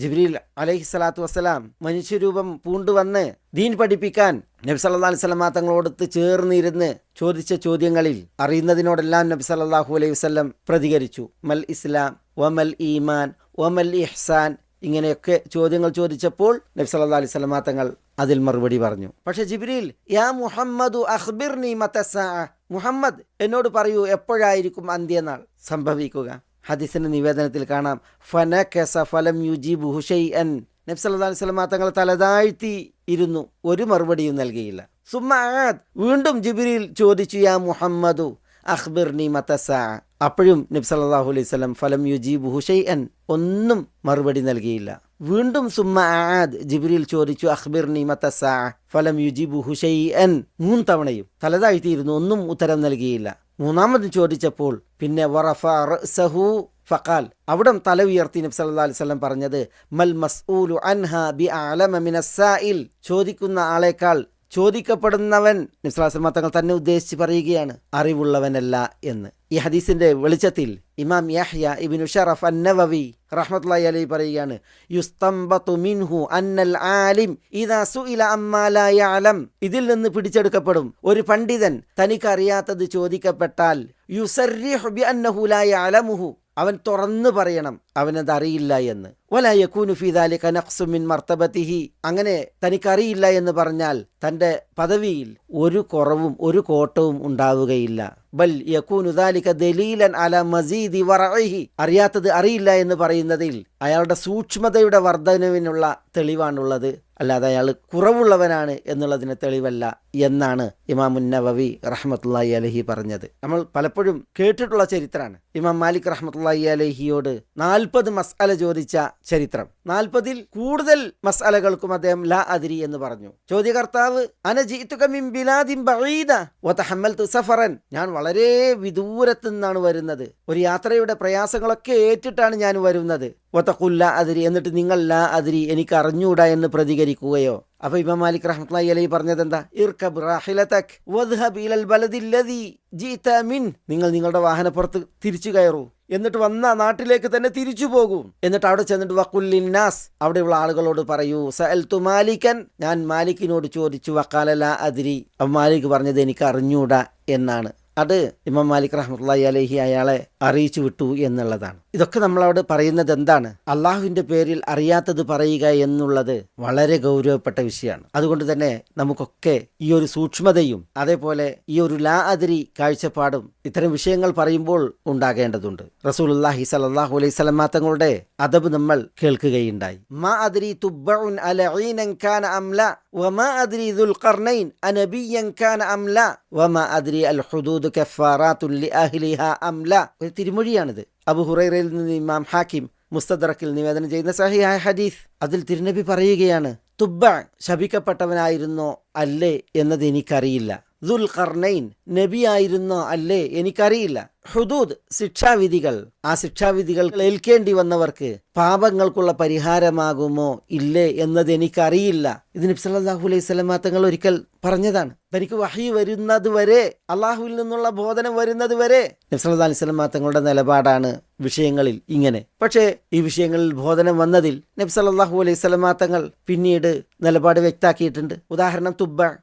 ജിബ്രീൽ അലൈഹിസ്സലാത്തു വസ്സലാം മനുഷ്യരൂപം പൂണ്ടുവന്ന് ദീൻ പഠിപ്പിക്കാൻ നബി സല്ലല്ലാഹു അലൈഹി വസല്ലം തങ്ങളോടൊത്ത് ചേർന്നിരുന്ന് ചോദിച്ച ചോദ്യങ്ങളിൽ അറിയുന്നതിനോടെല്ലാം നബി സല്ലല്ലാഹു അലൈഹി വസല്ലം പ്രതികരിച്ചു. മൽ ഇസ്ലാം വമൽ ഈമാൻ വമൽ ഇഹ്സാൻ, ഇങ്ങനെയൊക്കെ ചോദ്യങ്ങൾ ചോദിച്ചപ്പോൾ നബി സല്ലല്ലാഹു അലൈഹി വസല്ലം തങ്ങൾ അതിൽ മറുപടി പറഞ്ഞു. പക്ഷെ ജിബ്രീൽ യാ മുഹമ്മദു അഖ്ബിർനി മതസ്സാഅ, മുഹമ്മദ് എന്നോട് പറയൂ എപ്പോഴായിരിക്കും അന്ത്യനാൾ സംഭവിക്കുക. ഹദീസിന്റെ നിവേദനത്തിൽ കാണാം ഫനകസ ഫലം യുജീബുഹു ഷൈഅൻ, നബി സല്ലല്ലാഹു അലൈഹി വസല്ലം തങ്ങൾ തലതാഴ്ത്തി ഇരുന്നു, ഒരു മറുപടിയും നൽകിയില്ല. സുമ്മ ആദ്, വീണ്ടും ജിബ്രീൽ ചോദിച്ചു യാ മുഹമ്മദു അഖ്ബിർനി മതസ്സാഅ, അപ്പോഴും നബി സല്ലല്ലാഹു അലൈഹി വസല്ലം ഫലം യുജീബുഹു ഷൈഅൻ, ഒന്നും മറുപടി നൽകിയില്ല. വീണ്ടും സുമ്മ ആദ്, ജിബ്രീൽ ചോദിച്ചു അഖ്ബിർനി മതസ്സാഅ ഫലം യുജീബുഹു ഷൈഅൻ, 3 തവണയും തലതാഴ്ത്തിയിരുന്നു, ഒന്നും ഉത്തരം നൽകിയില്ല. മൂന്നാമത് ചോദിച്ചപ്പോൾ പിന്നെ വറഫഅ റഅ്സഹു ഫഖാൽ, അവിടം തല ഉയർത്തി നബി സല്ലല്ലാഹു അലൈഹി വസല്ലം പറഞ്ഞത് മൽ മസ്ഊലു അൻഹാ ബിഅഅലമ മിനസ്സാഇൽ, ചോദിക്കുന്ന ആളേക്കാൾ ചോദിക്കപ്പെടുന്നവൻ, നബി സല്ലല്ലാഹു അലൈഹി വസല്ലം തങ്ങൾ തന്നെ ഉദ്ദേശിച്ച് പറയുകയാണ്, അറിവുള്ളവനല്ല എന്ന്. ഈ ഹദീസിന്റെ വെളിച്ചത്തിൽ ഇമാം യഹ്യ ഇബ്നു ഷറഫ് അന്നവവി റഹ്മത്തുള്ളാഹി അലൈഹി പറയുകയാണ്, യുസ്തംബതു മിൻഹു അന്നൽ ആലിം ഇദാ സുഇല അമ്മാ ലാ യഅലം, ഇതിൽ നിന്ന് പിടിച്ചെടുക്കപ്പെടും ഒരു പണ്ഡിതൻ തനിക്കറിയാത്തത് ചോദിക്കപ്പെട്ടാൽ യുസർരിഹു ബിഅന്നഹു ലാ യഅലമുഹു, അവൻ തുറന്നു പറയണം അവനതറിയില്ല എന്ന്. വലാ യകൂനു ഫീ ദാലിക നഖ്സു മിൻ മർതബതിഹി, അങ്ങനെ തനിക്കറിയില്ല എന്ന് പറഞ്ഞാൽ തൻ്റെ പദവിയിൽ ഒരു കുറവും ഒരു കോട്ടവും ഉണ്ടാവുകയില്ല. ബൽ യകൂനു ദാലിക ദലീലൻ അലാ മസീദി വറഇഹി, അറിയാത്തത് അറിയില്ല എന്ന് പറയുന്നതിൽ അയാളുടെ സൂക്ഷ്മതയുടെ വർധനവിനുള്ള തെളിവാണുള്ളത്, അല്ലാതെ അയാൾ കുറവുള്ളവനാണ് എന്നുള്ളതിന് തെളിവല്ല എന്നാണ് ഇമാമുൻ നവവി റഹ്മത്തുള്ളാഹി അലൈഹി പറഞ്ഞത്. നമ്മൾ പലപ്പോഴും കേട്ടിട്ടുള്ള ചരിത്രമാണ്. ഇമാം മാലിക് റഹ്മത്തുള്ളാഹി അലൈഹിയോട് 40 മസ്അല ചോദിച്ച ചരിത്രം. 40ൽ കൂടുതൽ മസ്അലകൾക്കും അദ്ദേഹം ലാ അദ്രി എന്ന് പറഞ്ഞു. ചോദ്യകർത്താവ് അന ജിഇതുക മിൻ ബിലാദിൻ ബഈദ വതഹമ്മൽതു സഫറൻ, ഞാൻ വളരെ വിദൂരത്തു നിന്നാണ് വരുന്നത്, ഒരു യാത്രയുടെ പ്രയാസങ്ങളൊക്കെ ഏറ്റിട്ടാണ് ഞാൻ വരുന്നത്. വതഖുൽ ലാ അദ്രി, എന്നിട്ട് നിങ്ങൾ ലാ അദ്രി എനിക്ക് അറിഞ്ഞൂടാ എന്ന് പ്രതികരിക്കുകയോ? അപ്പൊ ഇമാം മാലിക് റഹ്മത്തുള്ളാഹി അലൈഹി പറഞ്ഞത് എന്താ? ഇർകബ് റാഹിലതക് വദ്ഹബ് ഇലൽ ബലദില്ലദി ജിത മിൻ, നിങ്ങൾ നിങ്ങളുടെ വാഹനപ്പുറത്ത് തിരിച്ചു കയറൂ, എന്നിട്ട് വന്ന നാട്ടിലേക്ക് തന്നെ തിരിച്ചു പോകൂ. എന്നിട്ട് അവിടെ ചെന്നിട്ട് വഖുൽ നാസ്, അവിടെയുള്ള ആളുകളോട് പറയൂ സഅൽതു മാലികൻ, ഞാൻ മാലിക്കിനോട് ചോദിച്ചു, വഖാല ലാ അദ്രി, അപ്പോൾ മാലിക് പറഞ്ഞത് എനിക്ക് അറിഞ്ഞൂടാ എന്നാണ്. അത് ഇമാം മാലിക് റഹ്മത്തുള്ളാഹി അലൈഹി അയാളെ അറിയിച്ചു വിട്ടു എന്നുള്ളതാണ്. ഇതൊക്കെ നമ്മളവിടെ പറയുന്നത് എന്താണ്? അള്ളാഹുവിൻ്റെ പേരിൽ അറിയാത്തത് പറയുക എന്നുള്ളത് വളരെ ഗൗരവപ്പെട്ട വിഷയമാണ്. അതുകൊണ്ട് തന്നെ നമുക്കൊക്കെ ഈ ഒരു സൂക്ഷ്മതയും അതേപോലെ ഈ ഒരു ലാ അദ്രി കാഴ്ചപ്പാടും ഇത്തരം വിഷയങ്ങൾ പറയുമ്പോൾ ഉണ്ടാകേണ്ടതുണ്ട്. റസൂലുള്ളാഹി സ്വല്ലല്ലാഹു അലൈഹി വസല്ലം തങ്ങളുടെ അദബ് നമ്മൾ കേൾക്കുകയുണ്ടായി. മാ അദ്രി തുബ്ബഉൻ അലഈനൻ കാന അംല വമാ അദ്രി ദുൽ ഖർനൈൻ അനബിയ്യൻ കാന അംല വമാ അദ്രി അൽ ഹുദൂദ് കഫാറാത്തുൻ ലിഅഹ്ലിഹാ അംല. ഒരു തിരുമൊഴിയാണിത്. അബൂ ഹുറൈറയിൽ നിന്ന് ഇമാം ഹാക്കിം മുസ്തദറക്കിൽ നിവേദനം ചെയ്യുന്ന സഹിഹായ ഹദീസ്. അതിൽ തിരുനബി പറയുകയാണ്, തുബ്ബ ശപിക്കപ്പെട്ടവനായിരുന്നോ അല്ലേ എന്നത് എനിക്കറിയില്ല, ദുൽ ഖർനൈൻ നബിയായിരുന്നോ അല്ലേ എനിക്കറിയില്ല, ഹുദൂദ് ശിക്ഷാവിധികൾ, ആ ശിക്ഷാവിധികൾ ഏൽക്കേണ്ടി വന്നവർക്ക് പാപങ്ങൾക്കുള്ള പരിഹാരമാകുമോ ഇല്ലേ എന്നത് എനിക്കറിയില്ല. ഇത് നബി സല്ലല്ലാഹു അലൈഹി വസല്ലം തങ്ങൾ ഒരിക്കൽ പറഞ്ഞതാണ്. തനിക്ക് വഹി വരുന്നത് വരെ, അള്ളാഹുവിൽ നിന്നുള്ള ബോധനം വരുന്നത് വരെ നബി സല്ലല്ലാഹു അലൈഹി വസല്ലം തങ്ങളുടെ നിലപാടാണ് വിഷയങ്ങളിൽ ഇങ്ങനെ. പക്ഷേ ഈ വിഷയങ്ങളിൽ ബോധനം വന്നതിൽ നബി സല്ലല്ലാഹു അലൈഹി വസല്ലം തങ്ങൾ പിന്നീട് നിലപാട് വ്യക്തമാക്കിയിട്ടുണ്ട്. ഉദാഹരണം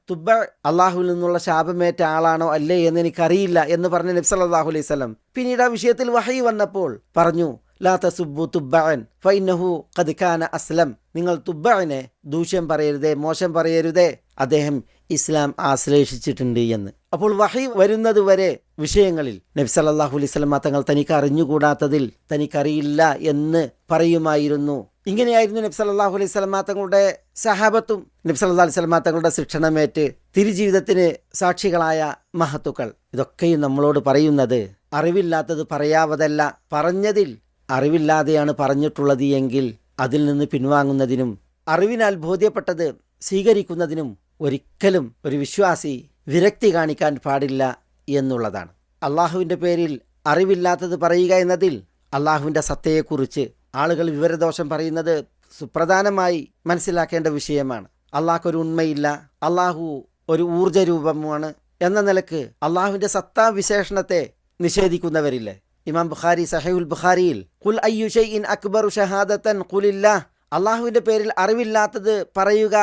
തുബ്ബ അള്ളാഹുവിൽ നിന്നുള്ള ശാപമേറ്റ ആളാണോ അല്ലേ എന്ന് എനിക്കറിയില്ല എന്ന് പറഞ്ഞ നബി സല്ലല്ലാഹു അലൈഹി വസല്ലം പിന്നീട് ആ വിഷയത്തിൽ വഹി വന്നപ്പോൾ പറഞ്ഞു, ലാ തസുബ്ബു തുബ്ബഅൻ ഫഇന്നഹു ഖദ് കാന അസ്ലം, നിങ്ങൾ തുബ്ബഅനെ ദൂഷ്യം പറയരുതേ, മോശം പറയരുതേ, അദ്ദേഹം ഇസ്ലാം ആശ്ലേഷിച്ചിട്ടുണ്ട് എന്ന്. അപ്പോൾ വഹി വരുന്നത് വരെ വിഷയങ്ങളിൽ നബി സല്ലല്ലാഹു അലൈഹി വസല്ലം തങ്ങൾ തനിക്ക് അറിഞ്ഞുകൂടാത്തതിൽ തനിക്കറിയില്ല എന്ന് പറയുമായിരുന്നു. ഇങ്ങനെയായിരുന്നു നബി സല്ലല്ലാഹു അലൈഹി വസല്ലം തങ്ങളുടെ സഹാബത്തും നബി സല്ലല്ലാഹു അലൈഹി വസല്ലം തങ്ങളുടെ ശിക്ഷണമേറ്റ് തിരുജീവിതത്തിന് സാക്ഷികളായ മഹത്തുക്കൾ. ഇതൊക്കെയും നമ്മളോട് പറയുന്നത് അറിവില്ലാത്തത് പറയാവതല്ല, പറഞ്ഞതിൽ അറിവില്ലാതെയാണ് പറഞ്ഞിട്ടുള്ളത് എങ്കിൽ അതിൽ നിന്ന് പിൻവാങ്ങുന്നതിനും അറിവിനാൽ ബോധ്യപ്പെട്ടത് സ്വീകരിക്കുന്നതിനും ഒരിക്കലും ഒരു വിശ്വാസി വിരക്തി കാണിക്കാൻ പാടില്ല എന്നുള്ളതാണ്. അള്ളാഹുവിൻ്റെ പേരിൽ അറിവില്ലാത്തത് പറയുക എന്നതിൽ അള്ളാഹുവിൻ്റെ സത്തയെക്കുറിച്ച് ആളുകൾ വിവരദോഷം പറയുന്നത് സുപ്രധാനമായി മനസ്സിലാക്കേണ്ട വിഷയമാണ്. അള്ളാഹ്ക്കൊരു ഉണ്മയില്ല, അള്ളാഹു ഒരു ഊർജ്ജരൂപമാണ് എന്ന നിലക്ക് അള്ളാഹുവിൻ്റെ സത്താവിശേഷണത്തെ നിഷേധിക്കുന്നവരില്ലേ? ഇമാം ബുഖാരി സഹീഹുൽ ബുഖാരിയിൽ ഖുൽ അയ്യു ഷൈഇൻ അക്ബറു ഷഹാദതൻ ഖുലില്ലാഹ് അള്ളാഹുവിൻ്റെ പേരിൽ അറിവില്ലാത്തത് പറയുക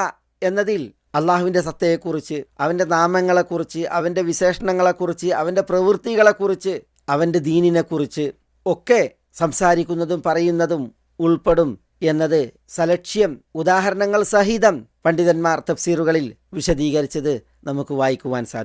എന്നതിൽ അള്ളാഹുവിൻ്റെ സത്തയെക്കുറിച്ച്, അവൻ്റെ നാമങ്ങളെക്കുറിച്ച്, അവൻ്റെ വിശേഷണങ്ങളെക്കുറിച്ച്, അവൻ്റെ പ്രവൃത്തികളെക്കുറിച്ച്, അവൻ്റെ ദീനിനെക്കുറിച്ച് ഒക്കെ സംസാരിക്കുന്നതും പറയുന്നതും ഉൾപ്പെടും എന്നത് സലക്ഷ്യം ഉദാഹരണങ്ങൾ സഹിതം പണ്ഡിതന്മാർ തഫ്സീറുകളിൽ വിശദീകരിച്ചത് നമുക്ക് വായിക്കുവാൻ സാധിക്കും.